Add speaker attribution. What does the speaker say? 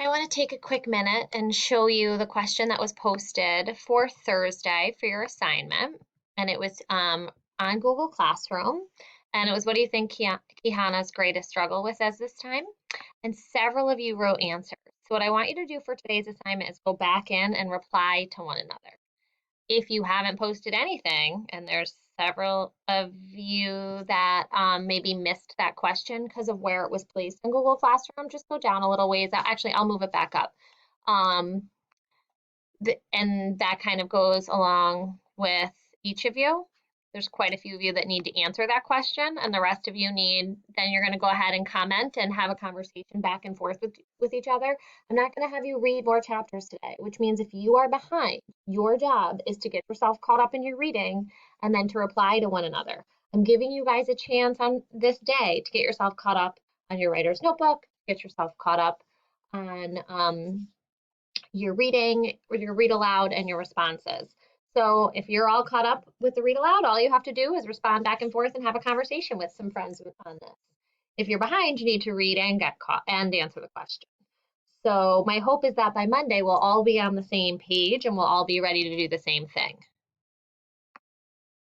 Speaker 1: I want to take a quick minute and show you the question that was posted for Thursday for your assignment. And it was on Google Classroom. And it was, what do you think Kihana's greatest struggle with as this time? And several of you wrote answers. So what I want you to do for today's assignment is go back in and reply to one another. If you haven't posted anything, and there's several of you that maybe missed that question because of where it was placed in Google Classroom, just go down a little ways. Actually, I'll move it back up. Um, and that kind of goes along with each of you. There's quite a few of you that need to answer that question, and the rest of you need, then you're going to go ahead and comment and have a conversation back and forth with each other. I'm not going to have you read more chapters today, which means if you are behind, your job is to get yourself caught up in your reading and then to reply to one another. I'm giving you guys a chance on this day to get yourself caught up on your writer's notebook, get yourself caught up on your reading, or your read aloud, and your responses. So if you're all caught up with the read aloud, all you have to do is respond back and forth and have a conversation with some friends on this. If you're behind, you need to read and get caught and answer the question. So my hope is that by Monday, we'll all be on the same page and we'll all be ready to do the same thing.